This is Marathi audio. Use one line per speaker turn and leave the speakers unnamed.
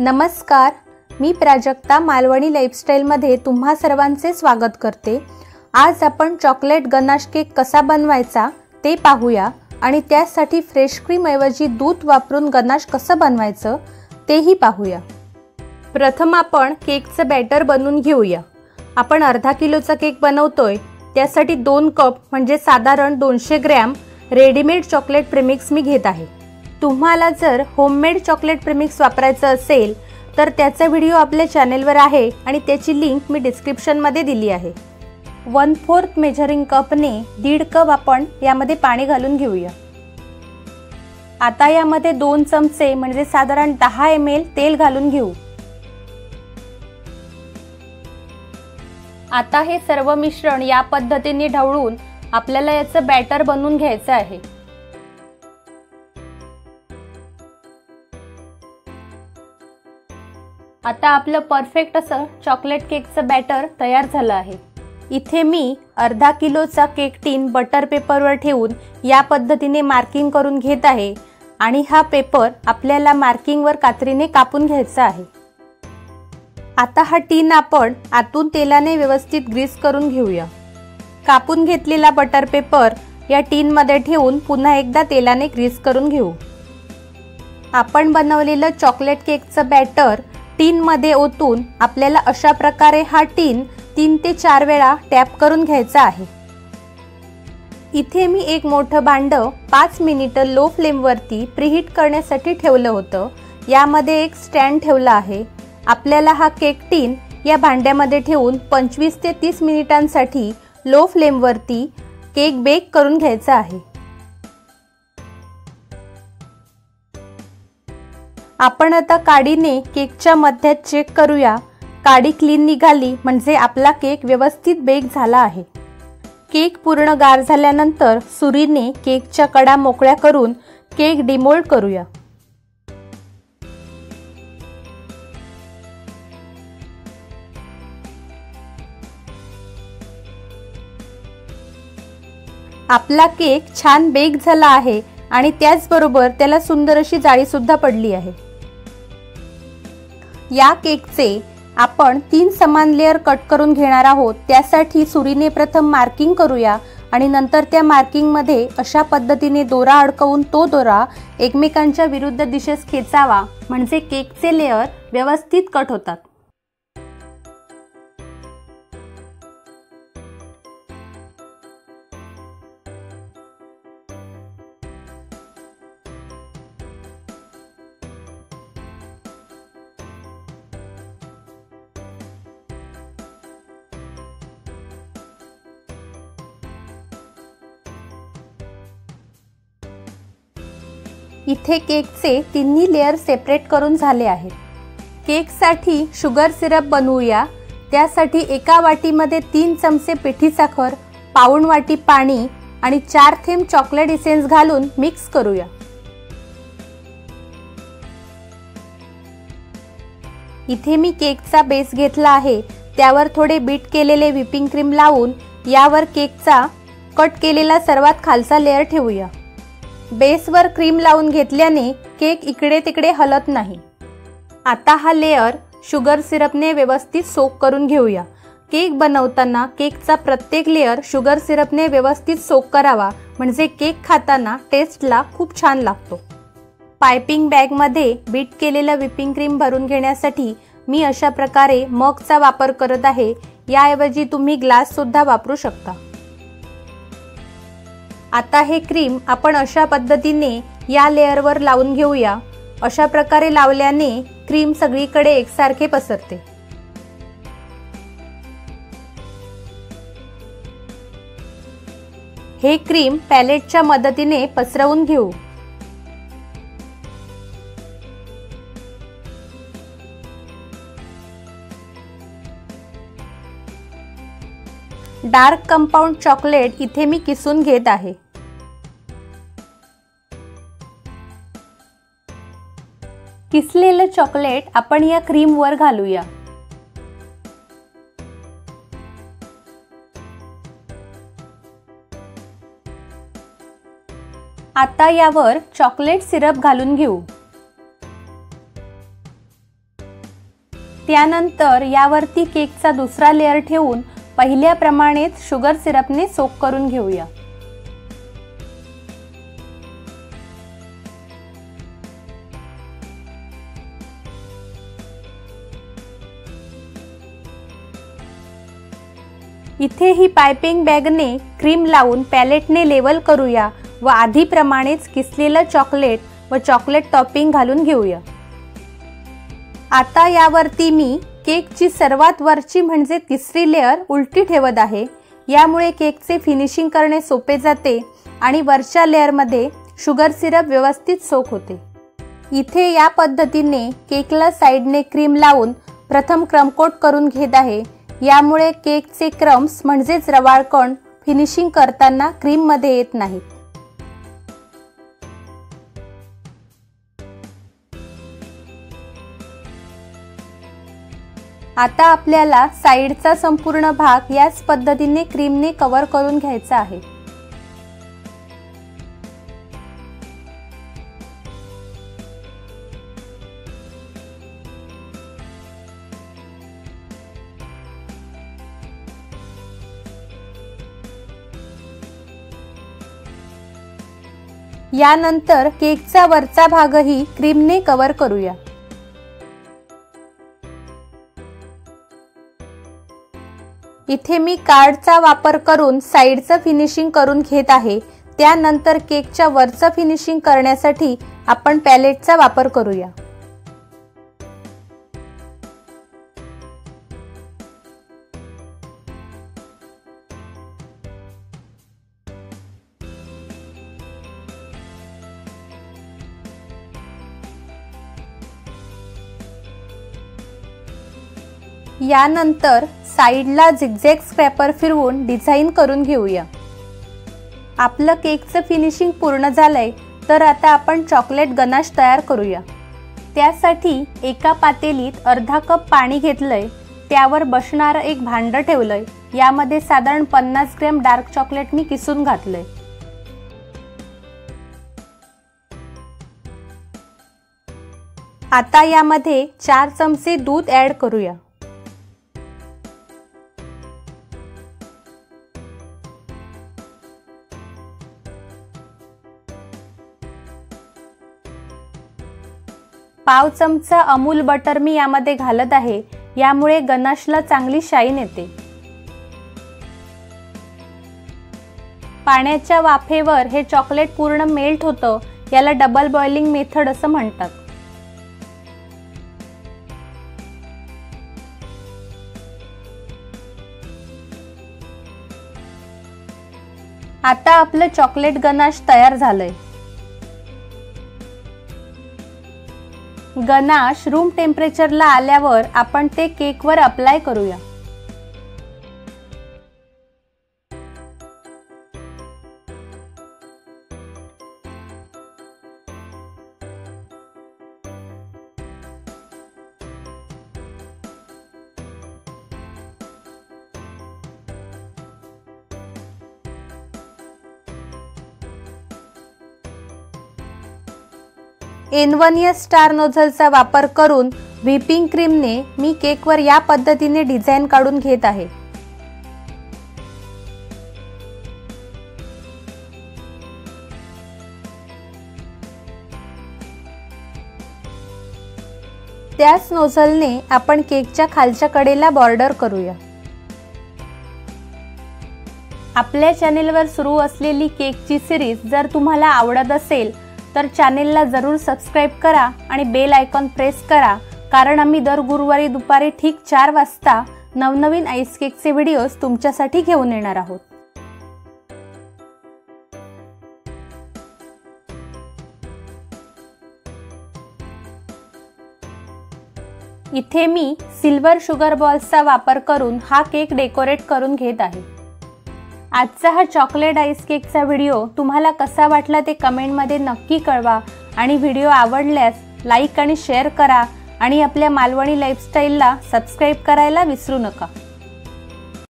नमस्कार, मी प्राजक्ता मालवणी लाईफस्टाईलमध्ये तुम्हा सर्वांचे स्वागत करते। आज आपण चॉकलेट गनाश केक कसा बनवायचा ते पाहूया आणि त्यासाठी फ्रेश क्रीम ऐवजी दूध वापरून गनाश कसं बनवायचं तेही पाहूया। प्रथम आपण केकचं बॅटर बनवून घेऊया। आपण अर्धा किलोचा केक बनवतोय, त्यासाठी 2 कप म्हणजे साधारण 200 ग्रॅम रेडीमेड चॉकलेट प्रीमिक्स मी घेत आहे। तुम्हाला जर होममेड चॉकलेट प्रीमिक्स वापरायचं असेल तर त्याचा व्हिडिओ आपल्या चॅनलवर आहे आणि त्याची लिंक मी डिस्क्रिप्शन मध्ये दिली आहे। 1/4 मेजरिंग कपने 1.5 कप आपण यामध्ये पाणी घालून घेऊया। आता यामध्ये 2 चमचे म्हणजे साधारण 10 ml तेल घालून घेऊ। आता हे सर्व मिश्रण या पद्धतीने ढवळून आपल्याला याचं बॅटर बनवून घ्यायचं आहे। आता आपलं परफेक्ट असं चॉकलेट केकचं बॅटर तयार झालं आहे। इथे मी अर्धा किलोचा केक टीन बटर पेपरवर ठेवून या पद्धतीने मार्किंग करून घेत आहे आणि हा पेपर आपल्याला मार्किंगवर कात्रीने कापून घ्यायचा आहे। आता हा टीन आपण आतून तेलाने व्यवस्थित ग्रीस करून घेऊया। कापून घेतलेला बटर पेपर या टीन मध्ये ठेवून पुन्हा एकदा तेलाने ग्रीस करून घेऊ। आपण बनवलेलं चॉकलेट केकचं बॅटर टीन मध्ये ओतून आपल्याला अशा प्रकारे हा टीन 3 ते 4 वेळा टॅप करून घ्यायचा आहे। इथे मी एक मोठं भांड 5 मिनिटं लो फ्लेम वरती प्रीहीट करण्यासाठी ठेवलं होतं। यामध्ये एक स्टँड ठेवला आहे। आपल्याला हा केक टीन या भांड्यामध्ये ठेवून 25 ते 30 मिनिटांसाठी लो फ्लेम वरती केक बेक करून घ्यायचा आहे। आपण आता काडीने केकच्या मध्यात चेक करूया। काडी क्लीन निघाली म्हणजे आपला केक व्यवस्थित बेक झाला आहे। केक पूर्ण गार झाल्यानंतर सुरीने केकच्या कडा मोकळ्या करून केक डिमोल्ड करूया। आपला केक छान बेक झाला आहे आणि त्याचबरोबर त्याला सुंदर अशी जाळी सुद्धा पडली आहे। या केकचे आपण 3 समान लेयर कट करून घेणार आहोत। त्यासाठी सुरीने प्रथम मार्किंग करूया आणि नंतर त्या मार्किंग मध्ये अशा पद्धतीने दोरा अडकवून तो दोरा एकमेकांच्या विरुद्ध दिशेस खेचावा म्हणजे केकचे लेयर व्यवस्थित कट होतात। इथे केकचे तिन्ही लेयर सेपरेट करून झाले आहेत। केकसाठी शुगर सिरप बनवूया। त्यासाठी एका वाटीमध्ये 3 चमचे पिठी साखर, पाऊण वाटी पाणी आणि 4 थेंब चॉकलेट इसेन्स घालून मिक्स करूया। इथे मी केकचा बेस घेतला आहे। त्यावर थोडे बीट केलेले व्हिपिंग क्रीम लावून यावर केकचा कट केलेला सर्वात खालचा लेयर ठेवूया। बेसवर क्रीम लावून घेतल्याने केक इकडे तिकडे हलत नाही। आता हा लेयर शुगर सिरपने व्यवस्थित सोक करून घेऊया। केक बनवताना केकचा प्रत्येक लेयर शुगर सिरपने व्यवस्थित सोक करावा म्हणजे केक खाताना टेस्टला खूप छान लागतो। पाइपिंग बॅग मध्ये बीट केलेला व्हिपिंग क्रीम भरून घेण्यासाठी मी अशा प्रकारे मगचा वापर करत आहे। याऐवजी तुम्ही ग्लास सुद्धा वापरू शकता। आता हे क्रीम आपण अशा पद्धतीने या लेयरवर लावून घेऊया। अशा प्रकारे लावल्याने क्रीम सगळीकडे एकसारखे पसरते। हे क्रीम पॅलेटच्या मदतीने पसरवून घेऊ। डार्क कंपाऊंड चॉकलेट इथे मी किसून घेत आहे। किसलेलं चॉकलेट आपण या क्रीम वर घालूया। आता यावर चॉकलेट सिरप घालून घेऊ। त्यानंतर यावरती केकचा दुसरा लेअर ठेवून पहिल्याप्रमाणेच शुगर सिरपने सोक करून घेऊया। इथे ही पाइपिंग बॅगने क्रीम लावून पॅलेटने लेवल करूया व आधीप्रमाणेच किसलेलं चॉकलेट व चॉकलेट टॉपिंग घालून घेऊया। आता यावरती मी केकची सर्वात वरची म्हणजे तिसरी लेअर उलटी ठेवत आहे। यामुळे केकचे फिनिशिंग करणे सोपे जाते आणि वरच्या लेअरमध्ये शुगर सिरप व्यवस्थित सोक होते। इथे या पद्धतीने केकला साइडने क्रीम लावून प्रथम क्रम कोट करून घेत आहे। यामुळे केकचे क्रम्स म्हणजेच रवाळ कण फिनिशिंग करताना क्रीम मध्ये येत नाहीत। आता आपल्याला साइडचा संपूर्ण भाग याच पद्धतीने क्रीमने कव्हर करून घ्यायचा आहे। यानंतर केकचा वरचा भागही क्रीमने कव्हर करूया। इथे मी कार्डचा वापर करून साइडचं फिनिशिंग करून घेत आहे। त्यानंतर केकच्या वरचं फिनिशिंग करण्यासाठी आपण पॅलेटचा वापर करूया। यानंतर साइडला झिगझॅग स्क्रॅपर फिरवून डिझाइन करून घेऊया। आपलं केकचं फिनिशिंग पूर्ण झालंय, तर आता आपण चॉकलेट गनाश तयार करूया। त्यासाठी एका पातेलीत अर्धा कप पाणी घेतलंय, त्यावर बसणारं एक भांड ठेवलंय। यामध्ये साधारण 50 ग्रॅम डार्क चॉकलेट मी किसून घातलंय। आता यामध्ये 4 चमचे दूध ऍड करूया। पाव चमचा अमूल बटर मी यामध्ये घालत आहे। यामुळे गनाशला चांगली शाईन येते। पाण्याच्या वाफेवर हे चॉकलेट पूर्ण मेल्ट होतं। याला डबल बॉइलिंग मेथड असं म्हणतात। आता आपलं चॉकलेट गनाश तयार झालंय। गनाश रूम टेम्परेचरला आल्यावर आपण ते केकवर अप्लाय करूया। N1S स्टार नोझलचा वापर करून व्हिपिंग क्रीमने मी केकवर या पद्धतीने डिझाइन काढून घेत आहे। त्याच नोझलने आपण केकच्या खालच्या कडेला बॉर्डर करूया। आपल्या चॅनेलवर सुरू असलेली केकची सिरीज जर तुम्हाला आवडत असेल तर चॅनेलला जरूर सबस्क्राइब करा आणि बेल आयकॉन प्रेस करा, कारण आम्ही दर गुरुवारी दुपारी ठीक 4 वाजता नवनवीन आईस केकचे व्हिडिओज तुमच्यासाठी घेऊन येणार आहोत। इथे मी सिल्वर शुगर बॉल्सचा वापर करून हा केक डेकोरेट करून घेत आहे। आजचा हा चॉकलेट आईस केकचा व्हिडिओ तुम्हाला कसा वाटला ते कमेंटमध्ये नक्की कळवा आणि व्हिडिओ आवडल्यास लाईक आणि शेअर करा आणि आपल्या मालवणी लाईफस्टाईलला सबस्क्राइब करायला विसरू नका।